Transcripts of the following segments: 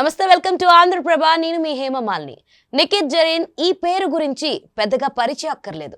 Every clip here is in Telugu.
నమస్తే, వెల్కమ్ టు ఆంధ్రప్రభ. నేను మీ హేమమాలిని. నిఖిత్ జరీన్ ఈ పేరు గురించి పెద్దగా పరిచయం అక్కర్లేదు.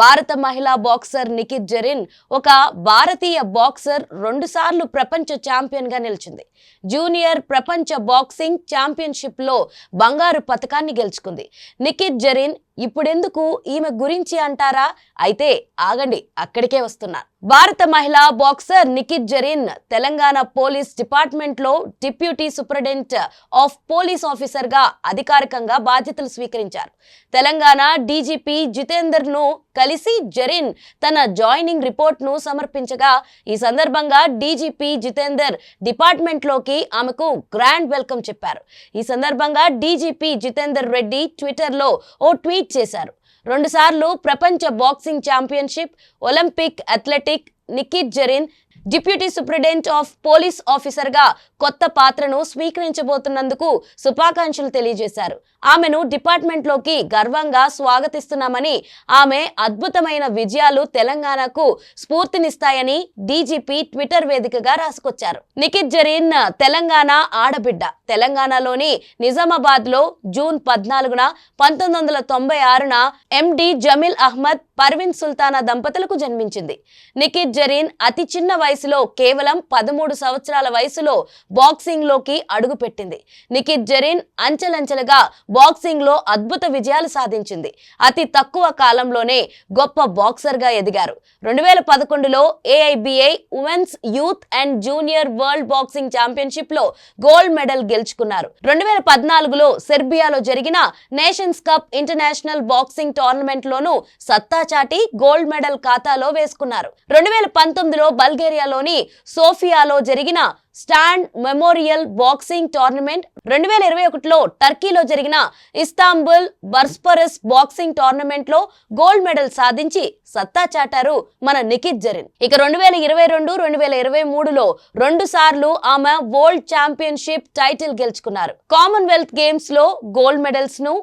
భారత మహిళా బాక్సర్ నిఖిత్ జరీన్ ఒక భారతీయ బాక్సర్, 2 సార్లు ప్రపంచ ఛాంపియన్ గా నిలిచింది. జూనియర్ ప్రపంచ బాక్సింగ్ ఛాంపియన్షిప్ లో బంగారు పతకాన్ని గెలుచుకుంది. నిఖిత్ జరీన్ ఇప్పుడెందుకు ఈమె గురించి అంటారా? అయితే ఆగండి, అక్కడికే వస్తున్నా. భారత మహిళా boxer Nikhat Zareen Telangana police department లో deputy superintendent of police officer గా అధికారికంగా బాధ్యతలు స్వీకరించారు. తెలంగాణ డీజీపీ జితేందర్ ను కలిసి జరీన్ తన జాయినింగ్ రిపోర్ట్ ను సమర్పించగా, ఈ సందర్భంగా డీజీపీ జితేందర్ డిపార్ట్మెంట్ లోకి ఆమెకు గ్రాండ్ వెల్కమ్ చెప్పారు. ఈ సందర్భంగా డీజీపీ జితేందర్ రెడ్డి ట్విట్టర్ లో ఓ ట్వీట్ చేశారు. 2 సార్లు ప్రపంచ boxing championship, Olympic athletic Nikhit Zareen deputy superintendent of police officer గా కొత్త పాత్రను స్వీకరించబోతున్నందుకు శుభాకాంక్షలు తెలియజేశారు. ఆమెను డిపార్ట్మెంట్ లోకి గర్వంగా స్వాగతిస్తున్నామని, ఆమె అద్భుతమైన విజయాలు తెలంగాణకు స్ఫూర్తినిస్తాయని డీజీపీ ట్విట్టర్ వేదికగా రాసుకొచ్చారు. నిఖిత్ జరీన్ తెలంగాణ ఆడబిడ్డ. తెలంగాణలోని నిజామాబాద్ లో జూన్ 14న 1996న ఎండి జమీల్ అహ్మద్, పర్వీన్ సుల్తానా దంపతులకు జన్మించింది. నిఖిత్ జరీన్ అతి చిన్న వయసులో, కేవలం 13 సంవత్సరాల వయసులో బాక్సింగ్ లోకి అడుగుపెట్టింది. నిఖిత్ జరీన్ అంచెలంచెలుగా బాక్సింగ్ లో అద్భుత విజయాలు సాధించింది. అతి తక్కువ కాలంలోనే గొప్ప బాక్సర్ గా ఎదిగారు. 2011లో AIBA women's youth and junior world boxing championship లో గోల్డ్ మెడల్ గెలుచుకున్నారు. 2014లో సెర్బియాలో జరిగిన nations cup international boxing tournament లోనూ సత్తా చాటి గోల్డ్ మెడల్ ఖాతాలో వేసుకున్నారు. 2019లో బల్గేరియాలోని సోఫియాలో జరిగిన స్టాండ్ మెమోరియల్ బాక్సింగ్ టోర్నమెంట్, 2021లో టర్కీలో జరిగిన ఇస్తాంబుల్ బర్స్పరస్ బాక్సింగ్ టోర్నమెంట్ లో గోల్డ్ మెడల్ సాధించి సత్తా చాటారు మన నిఖిత్ జరీన్. ఇక 2022, 2023లో 2 సార్లు ఆమె వరల్డ్ ఛాంపియన్షిప్ టైటిల్ గెలుచుకున్నారు. కామన్వెల్త్ గేమ్స్ లో గోల్డ్ మెడల్స్ ను,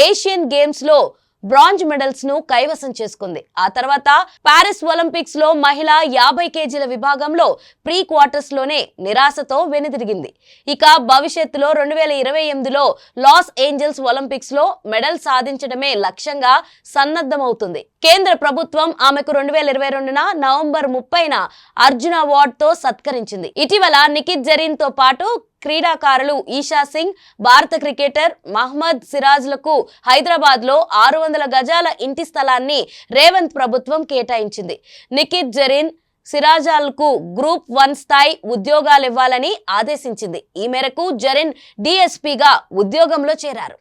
ఏషియన్ గేమ్స్ లో బ్రాంజ్ మెడల్స్ ను కైవసం చేసుకుంది. ఆ తర్వాత పారిస్ ఒలింపిక్స్ లో మహిళా 50 కేజీల విభాగంలో ప్రీ క్వార్టర్స్ లోనే నిరాశతో వెనుదిరిగింది. ఇక భవిష్యత్తులో 2028లో లాస్ ఏంజల్స్ ఒలింపిక్స్ లో మెడల్ సాధించడమే లక్ష్యంగా సన్నద్ధమవుతుంది. కేంద్ర ప్రభుత్వం ఆమెకు 2022న నవంబర్ 30న అర్జున అవార్డ్ తో సత్కరించింది. ఇటీవల నిఖిత్ జరీన్ తో పాటు క్రీడాకారులు ఈషా సింగ్, భారత క్రికెటర్ మహ్మద్ సిరాజ్లకు హైదరాబాద్ లో 600 గజాల ఇంటి స్థలాన్ని రేవంత్ ప్రభుత్వం కేటాయించింది. నిఖిత్ జరీన్, సిరాజాలకు గ్రూప్ 1 స్థాయి ఉద్యోగాలివ్వాలని ఆదేశించింది. ఈ మేరకు జరీన్ డీఎస్పీగా ఉద్యోగంలో చేరారు.